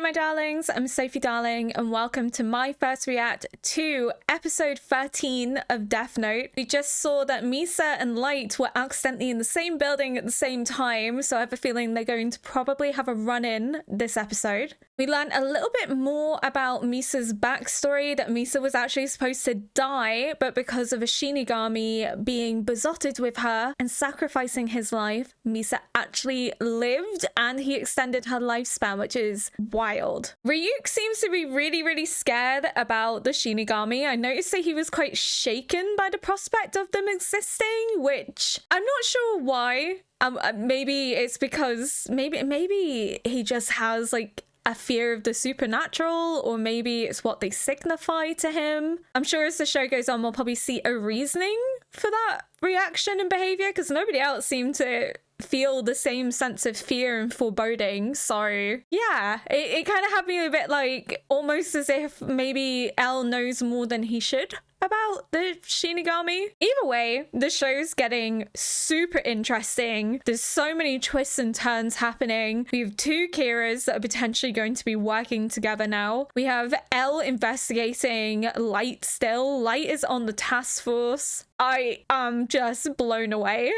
Hey my darlings, I'm Sophie Darling and welcome to my first react to episode 13 of Death Note. We just saw that Misa and Light were accidentally in the same building at the same time, so I have a feeling they're going to probably have a run-in this episode. We learned a little bit more about Misa's backstory, that Misa was actually supposed to die, but because of a Shinigami being besotted with her and sacrificing his life, Misa actually lived and he extended her lifespan, which is wild. Ryuk seems to be really scared about the Shinigami. I noticed that he was quite shaken by the prospect of them existing, which I'm not sure why. Maybe it's because maybe he just has like a fear of the supernatural, or maybe it's what they signify to him. I'm sure as the show goes on, we'll probably see a reasoning for that reaction and behavior, because nobody else seemed to feel the same sense of fear and foreboding. So yeah, it kind of had me a bit like almost as if maybe L knows more than he should about the Shinigami. Either way, the show's getting super interesting. There's so many twists and turns happening. We have two Kiras that are potentially going to be working together now. We have L investigating Light still. Light is on the task force. I am just blown away.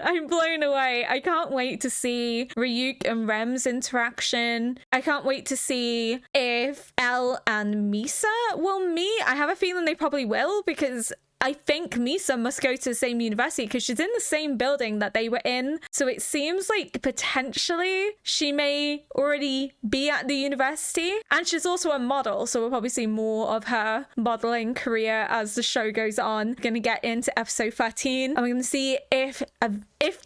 I'm blown away. I can't wait to see Ryuk and Rem's interaction. I can't wait to see if L and Misa will meet. I have a feeling they probably will, because I think Misa must go to the same university because she's in the same building that they were in. So it seems like potentially she may already be at the university. And she's also a model, so we'll probably see more of her modeling career as the show goes on. We're gonna get into episode 13 and we're gonna see if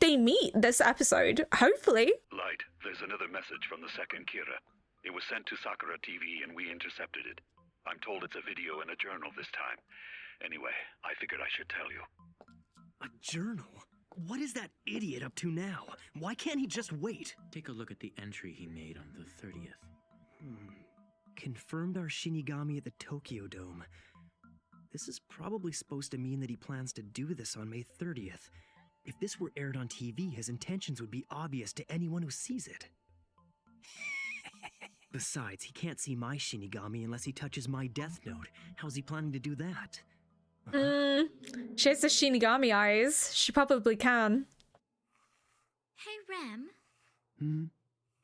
they meet this episode, hopefully. Light, there's another message from the second Kira. It was sent to Sakura TV and we intercepted it. I'm told it's a video in a journal this time. Anyway, I figured I should tell you. A journal? What is that idiot up to now? Why can't he just wait? Take a look at the entry he made on the 30th. Confirmed our Shinigami at the Tokyo Dome. This is probably supposed to mean that he plans to do this on May 30th. If this were aired on TV, his intentions would be obvious to anyone who sees it. Besides, he can't see my Shinigami unless he touches my Death Note. How's he planning to do that? She has the Shinigami eyes. She probably can. Hey, Rem.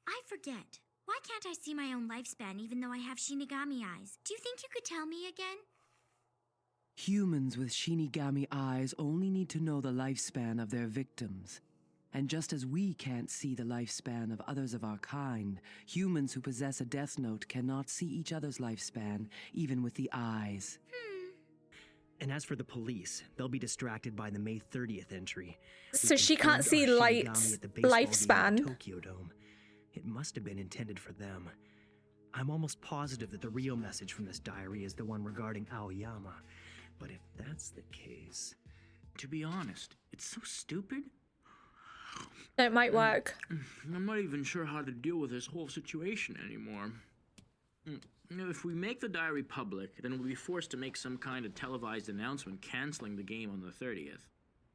I forget. Why can't I see my own lifespan even though I have Shinigami eyes? Do you think you could tell me again? Humans with Shinigami eyes only need to know the lifespan of their victims. And just as we can't see the lifespan of others of our kind, humans who possess a Death Note cannot see each other's lifespan, even with the eyes. And as for the police, they'll be distracted by the May 30th entry. So she can't see Light's lifespan. Tokyo Dome. It must have been intended for them. I'm almost positive that the real message from this diary is the one regarding Aoyama. But if that's the case... To be honest, it's so stupid. It might work. I'm not even sure how to deal with this whole situation anymore. If we make the diary public, then we'll be forced to make some kind of televised announcement canceling the game on the 30th.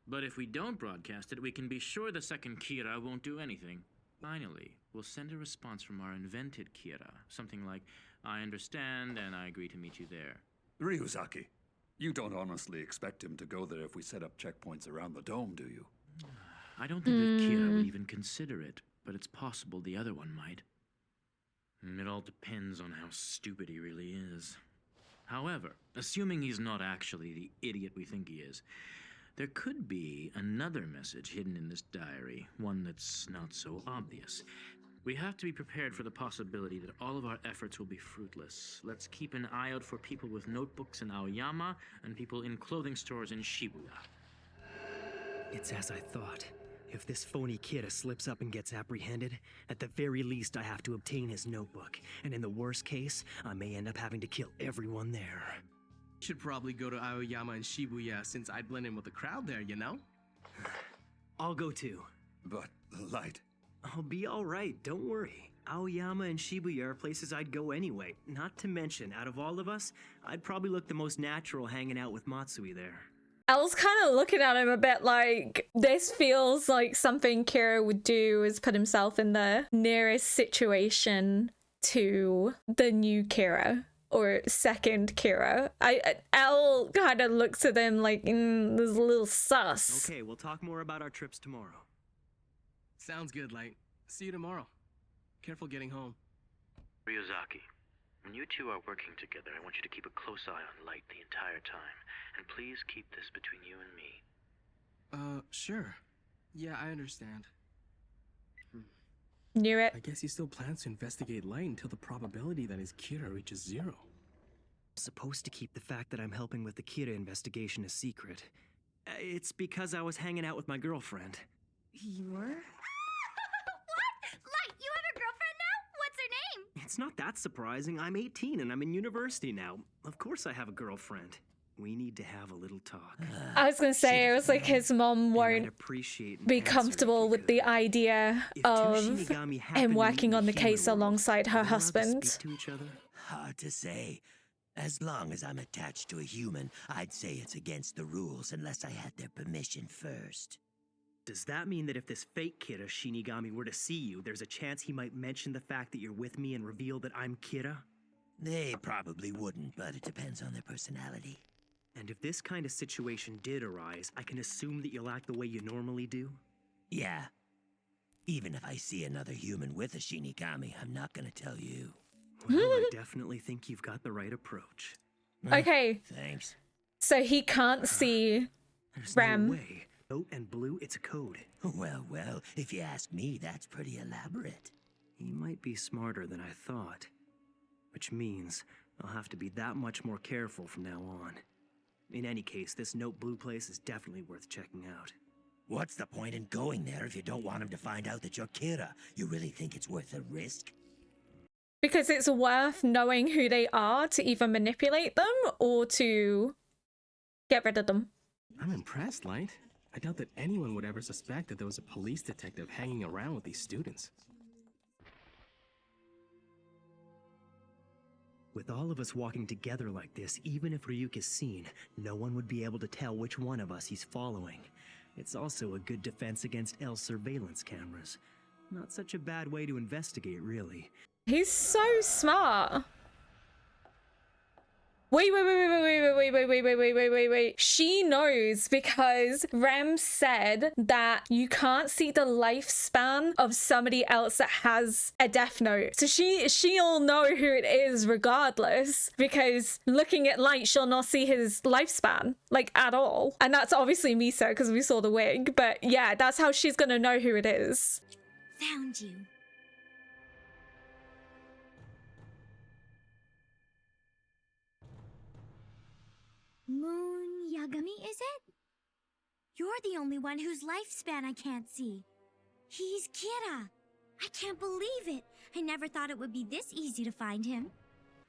But if we don't broadcast it, we can be sure the second Kira won't do anything. Finally, we'll send a response from our invented Kira. Something like, I understand and I agree to meet you there. Ryuzaki, you don't honestly expect him to go there if we set up checkpoints around the dome, do you? I don't think that Kira would even consider it, but it's possible the other one might. It all depends on how stupid he really is. However, assuming he's not actually the idiot we think he is, there could be another message hidden in this diary, one that's not so obvious. We have to be prepared for the possibility that all of our efforts will be fruitless. Let's keep an eye out for people with notebooks in Aoyama and people in clothing stores in Shibuya. It's as I thought. If this phony Kira slips up and gets apprehended, at the very least I have to obtain his notebook. And in the worst case, I may end up having to kill everyone there. Should probably go to Aoyama and Shibuya since I'd blend in with the crowd there, you know? I'll go too. But, Light... I'll be alright, don't worry. Aoyama and Shibuya are places I'd go anyway. Not to mention, out of all of us, I'd probably look the most natural hanging out with Matsui there. Elle's kind of looking at him a bit like, this feels like something Kira would do, is put himself in the nearest situation to the new Kira or second Kira. Elle kind of looks at them like, there's a little sus. Okay, we'll talk more about our trips tomorrow. Sounds good, Light. See you tomorrow. Careful getting home. Ryuzaki, when you two are working together, I want you to keep a close eye on Light the entire time. And please keep this between you and me. Sure. Yeah, I understand. Knew it. I guess he still plans to investigate Light until the probability that his Kira reaches 0. I'm supposed to keep the fact that I'm helping with the Kira investigation a secret. It's because I was hanging out with my girlfriend. You were? What? Light, you have a girlfriend now? What's her name? It's not that surprising. I'm 18 and I'm in university now. Of course I have a girlfriend. We need to have a little talk. I was gonna say, it was like his mom won't be comfortable with the idea of him working on the case alongside her husband. Hard to say. As long as I'm attached to a human, I'd say it's against the rules unless I had their permission first. Does that mean that if this fake Kira Shinigami were to see you, there's a chance he might mention the fact that you're with me and reveal that I'm Kira? They probably wouldn't, but it depends on their personality. And if this kind of situation did arise, I can assume that you'll act the way you normally do? Yeah. Even if I see another human with a Shinigami, I'm not gonna tell you. Well, I definitely think you've got the right approach. Okay. Thanks. So he can't see There's Ram. no way. Oat and blue, it's a code. Well, if you ask me, that's pretty elaborate. He might be smarter than I thought. Which means I'll have to be that much more careful from now on. In any case, this Note Blue place is definitely worth checking out. What's the point in going there if you don't want him to find out that you're Kira? You really think it's worth the risk? Because it's worth knowing who they are to either manipulate them or to get rid of them. I'm impressed, Light. I doubt that anyone would ever suspect that there was a police detective hanging around with these students. With all of us walking together like this, even if Ryuk is seen, no one would be able to tell which one of us he's following. It's also a good defense against L's surveillance cameras. Not such a bad way to investigate, really. He's so smart. Wait. She knows because Rem said that you can't see the lifespan of somebody else that has a death note. So she'll know who it is regardless, because looking at Light, she'll not see his lifespan, like, at all. And that's obviously Misa, because we saw the wig. But yeah, that's how she's gonna know who it is. Found you. Moon Yagami, is it? You're the only one whose lifespan I can't see. He's Kira. I can't believe it. I never thought it would be this easy to find him.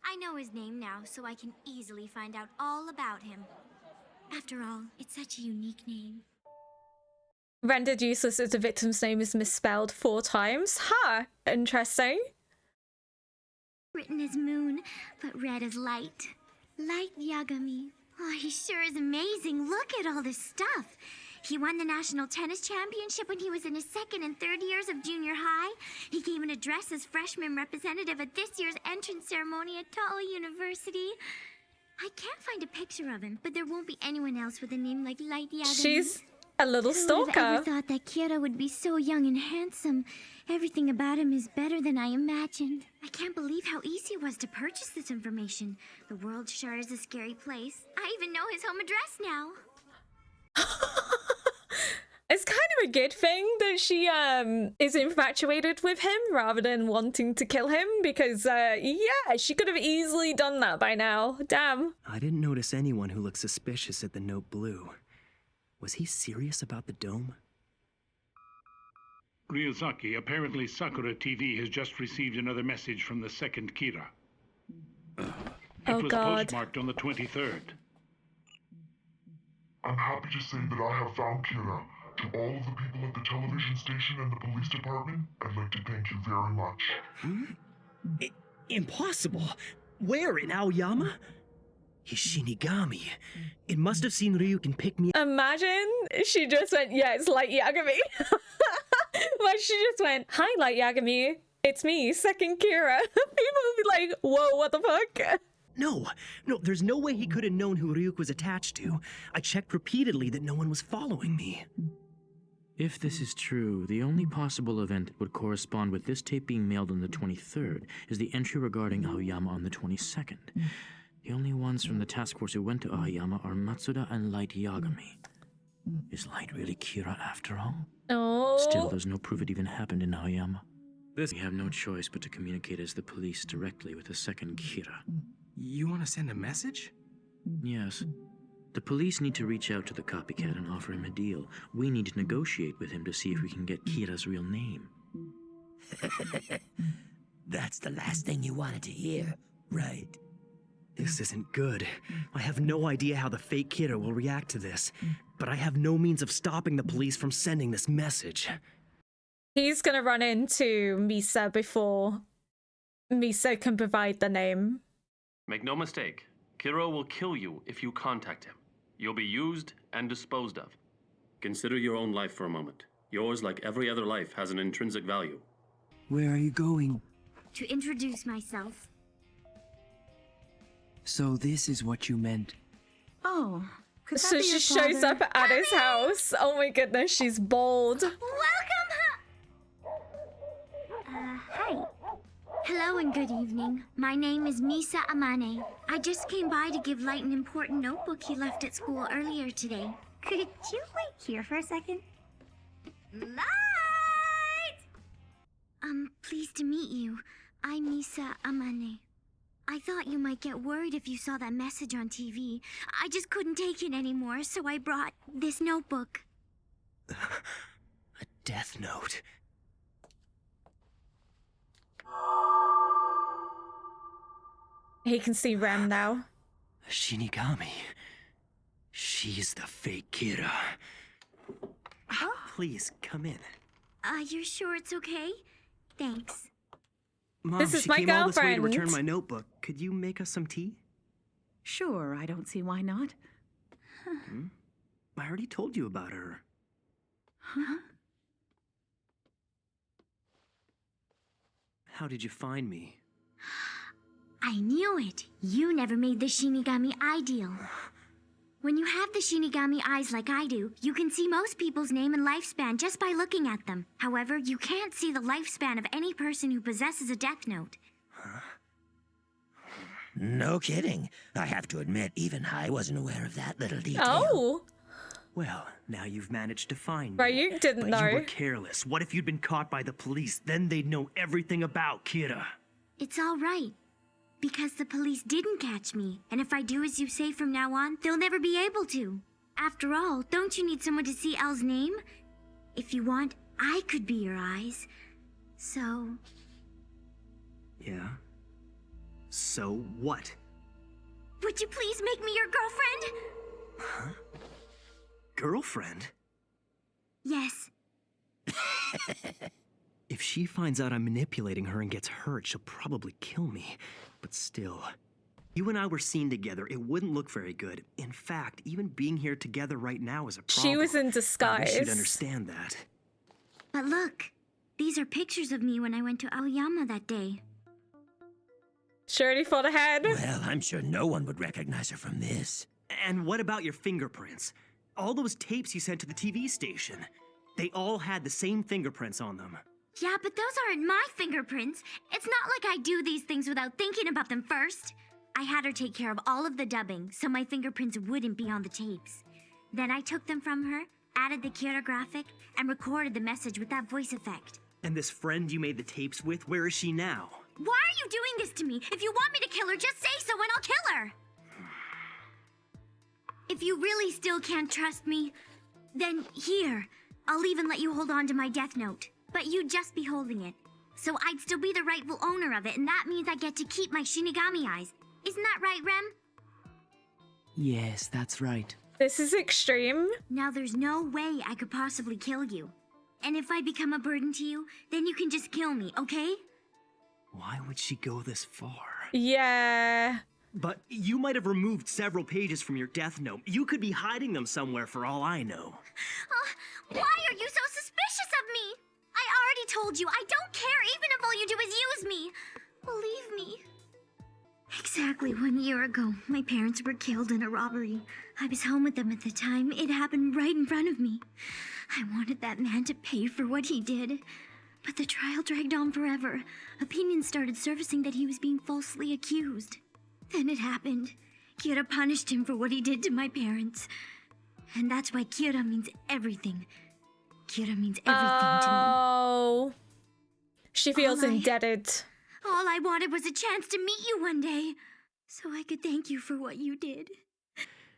I know his name now, so I can easily find out all about him. After all, it's such a unique name. Rendered useless as the victim's name is misspelled 4 times. Huh, interesting. Written as Moon, but read as Light. Light Yagami. Oh, he sure is amazing. Look at all this stuff. He won the national tennis championship when he was in his 2nd and 3rd years of junior high. He gave an address as freshman representative at this year's entrance ceremony at Tall University. I can't find a picture of him, but there won't be anyone else with a name like Light Yagami. She's a little Who would have stalker. ever thought that Kira would be so young and handsome? Everything about him is better than I imagined. I can't believe how easy it was to purchase this information. The world sure is a scary place. I even know his home address now. It's kind of a good thing that she is infatuated with him rather than wanting to kill him, because yeah, she could have easily done that by now. Damn. I didn't notice anyone who looked suspicious at the Note Blue. Was he serious about the dome? Ryuzaki, apparently Sakura TV has just received another message from the second Kira. It Oh, was God. postmarked on the 23rd. I'm happy to say that I have found Kira. To all of the people at the television station and the police department, I'd like to thank you very much. Impossible! Where, in Aoyama? He's Shinigami. It must have seen Ryuk and picked me up. Imagine she just went, yeah, it's Light Yagami. Like, she just went, hi, Light Yagami. It's me, second Kira. People will be like, whoa, what the fuck? No, there's no way he could have known who Ryuk was attached to. I checked repeatedly that no one was following me. If this is true, the only possible event that would correspond with this tape being mailed on the 23rd is the entry regarding Aoyama on the 22nd. The only ones from the task force who went to Aoyama are Matsuda and Light Yagami. Is Light really Kira after all? Oh. Still, there's no proof it even happened in Aoyama. We have no choice but to communicate as the police directly with the second Kira. You want to send a message? Yes. The police need to reach out to the copycat and offer him a deal. We need to negotiate with him to see if we can get Kira's real name. That's the last thing you wanted to hear, right? This isn't good. I have no idea how the fake Kira will react to this, but I have no means of stopping the police from sending this message. He's gonna run into Misa before Misa can provide the name. Make no mistake, Kiro will kill you if you contact him. You'll be used and disposed of. Consider your own life for a moment. Yours, like every other life, has an intrinsic value. Where are you going? To introduce myself. So this is what you meant. Oh, could that So be she your shows father? up at his house. Oh my goodness, she's bold. Welcome! Hi. Hello and good evening. My name is Misa Amane. I just came by to give Light an important notebook he left at school earlier today. Could you wait here for a second? Light! Pleased to meet you. I'm Misa Amane. I thought you might get worried if you saw that message on TV. I just couldn't take it anymore, so I brought this notebook. A death note. He can see Rem now. Shinigami. She's the fake Kira. Please, come in. You're sure it's okay? Thanks. Mom, This is she my came all this way to girlfriend. return my notebook. Could you make us some tea? Sure, I don't see why not. I already told you about her. Huh? How did you find me? I knew it. You never made the Shinigami ideal. When you have the Shinigami eyes like I do, you can see most people's name and lifespan just by looking at them. However, you can't see the lifespan of any person who possesses a Death Note. No kidding. I have to admit, even I wasn't aware of that little detail. Oh, Well, now you've managed to find right, me. you didn't But you were know. careless. What if you'd been caught by the police? Then they'd know everything about Kira. It's all right. Because the police didn't catch me, and if I do as you say from now on, they'll never be able to. After all, don't you need someone to see Elle's name? If you want, I could be your eyes. So, Yeah? So what? would you please make me your girlfriend? Girlfriend? Yes. If she finds out I'm manipulating her and gets hurt, she'll probably kill me. But still, you and I were seen together. It wouldn't look very good. In fact, even being here together right now is a problem. She was in I disguise. wish you'd understand that. But look, these are pictures of me when I went to Aoyama that day. Surely thought ahead. Well, I'm sure no one would recognize her from this. And what about your fingerprints? All those tapes you sent to the TV station. They all had the same fingerprints on them. Yeah, but those aren't my fingerprints. It's not like I do these things without thinking about them first. I had her take care of all of the dubbing, so my fingerprints wouldn't be on the tapes. Then I took them from her, added the Kira graphic, and recorded the message with that voice effect. And this friend you made the tapes with, where is she now? Why are you doing this to me? If you want me to kill her, just say so and I'll kill her! If you really still can't trust me, then here, I'll even let you hold on to my Death Note. But you'd just be holding it. So I'd still be the rightful owner of it, and that means I get to keep my Shinigami eyes. Isn't that right, Rem? Yes, that's right. This is extreme. Now there's no way I could possibly kill you. And if I become a burden to you, then you can just kill me, okay? Why would she go this far? Yeah. But you might have removed several pages from your Death Note. You could be hiding them somewhere for all I know. Why are you so suspicious of me? I already already told you, I don't care even if all you do is use me. Believe me. Exactly 1 year ago, my parents were killed in a robbery. I was home with them at the time. It happened right in front of me. I wanted that man to pay for what he did. But the trial dragged on forever. Opinions started surfacing that he was being falsely accused. Then it happened. Kira punished him for what he did to my parents. And that's why Kira means everything. Kira means everything to me. Oh. She feels indebted. All I wanted was a chance to meet you one day, so I could thank you for what you did.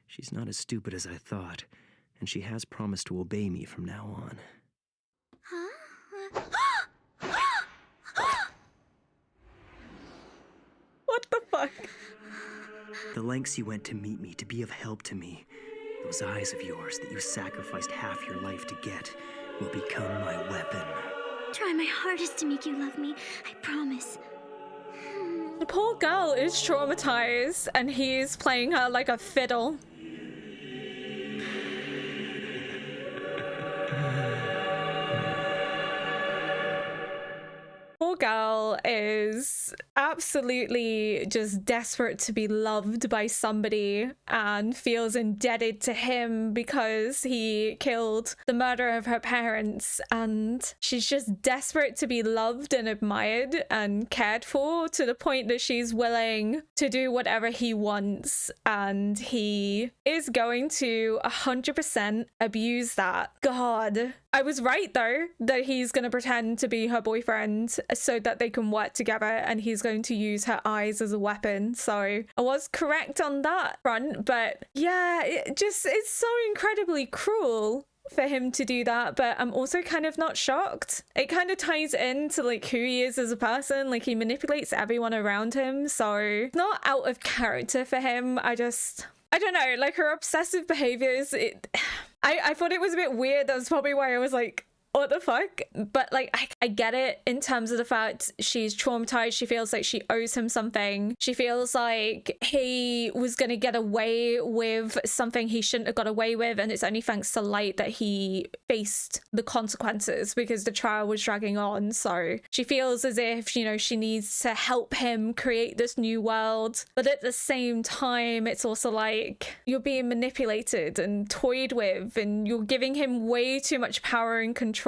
She's not as stupid as I thought, and she has promised to obey me from now on. Huh? What the fuck? The lengths you went to meet me, to be of help to me, those eyes of yours that you sacrificed half your life to get, will become my weapon. Try my hardest to make you love me, I promise. The poor girl is traumatized and he's playing her like a fiddle. Poor girl is absolutely just desperate to be loved by somebody and feels indebted to him because he killed the murderer of her parents, and she's just desperate to be loved and admired and cared for to the point that she's willing to do whatever he wants, and he is going to 100% abuse that. God. I was right though that he's going to pretend to be her boyfriend so that they can work together, and he's going to use her eyes as a weapon. So I was correct on that front, but yeah, it's so incredibly cruel for him to do that, but I'm also kind of not shocked. It kind of ties into like who he is as a person. Like, he manipulates everyone around him, so it's not out of character for him. I don't know, like her obsessive behaviors, I thought it was a bit weird. That was probably why I was like, what the fuck? But like, I get it in terms of the fact she's traumatized. She feels like she owes him something. She feels like he was going to get away with something he shouldn't have got away with. And it's only thanks to Light that he faced the consequences because the trial was dragging on. So she feels as if, you know, she needs to help him create this new world. But at the same time, it's also like you're being manipulated and toyed with, and you're giving him way too much power and control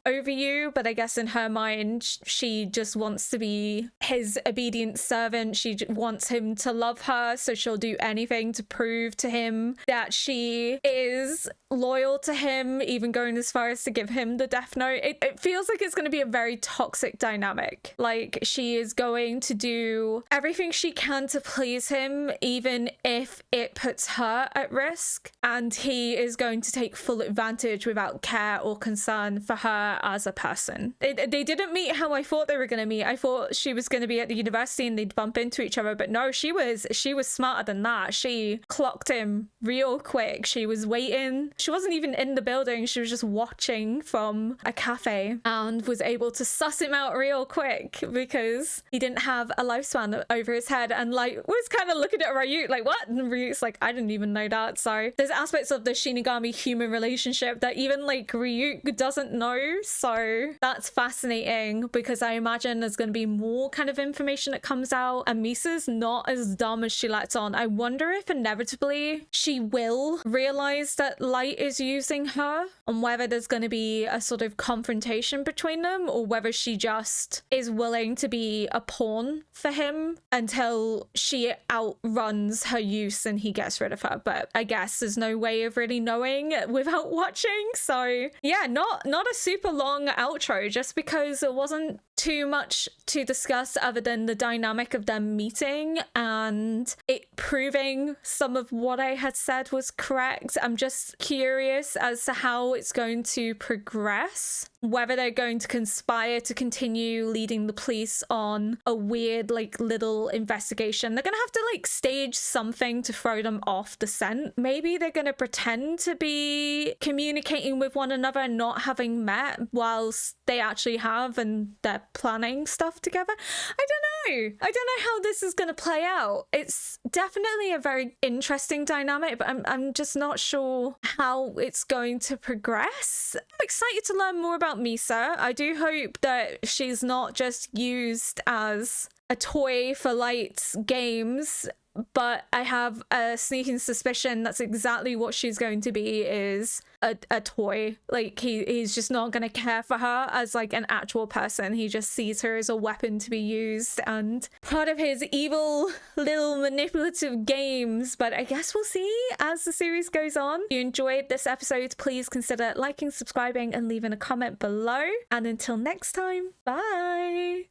over you. But I guess in her mind, she just wants to be his obedient servant. She wants him to love her, so she'll do anything to prove to him that she is loyal to him, even going as far as to give him the death note. It feels like it's going to be a very toxic dynamic. Like, she is going to do everything she can to please him, even if it puts her at risk, and he is going to take full advantage without care or concern for her as a person. They didn't meet how I thought they were going to meet. I thought she was going to be at the university and they'd bump into each other, but no, she was smarter than that. She clocked him real quick. She was waiting. She wasn't even in the building. She was just watching from a cafe and was able to suss him out real quick because he didn't have a lifespan over his head, and like was kind of looking at Ryuk like, what? And Ryuk's like, I didn't even know that. So there's aspects of the Shinigami human relationship that even like Ryuk doesn't know. So that's fascinating because I imagine there's going to be more kind of information that comes out, and Misa's not as dumb as she lets on. I wonder if inevitably she will realize that Light is using her, and whether there's going to be a sort of confrontation between them, or whether she just is willing to be a pawn for him until she outruns her use and he gets rid of her. But I guess there's no way of really knowing without watching. So yeah, not a super long outro, just because it wasn't too much to discuss other than the dynamic of them meeting and it proving some of what I had said was correct. I'm just curious as to how it's going to progress, whether they're going to conspire to continue leading the police on a weird like little investigation. They're gonna have to like stage something to throw them off the scent. Maybe they're gonna pretend to be communicating with one another and not having met whilst they actually have, and they're planning stuff together. I don't I don't know how this is going to play out. It's definitely a very interesting dynamic, but I'm just not sure how it's going to progress. I'm excited to learn more about Misa. I do hope that she's not just used as a toy for Light's games, but I have a sneaking suspicion that's exactly what she's going to be, is a toy. Like, he's just not going to care for her as like an actual person. He just sees her as a weapon to be used and part of his evil little manipulative games. But I guess we'll see as the series goes on. If you enjoyed this episode, please consider liking, subscribing, and leaving a comment below. And until next time, bye!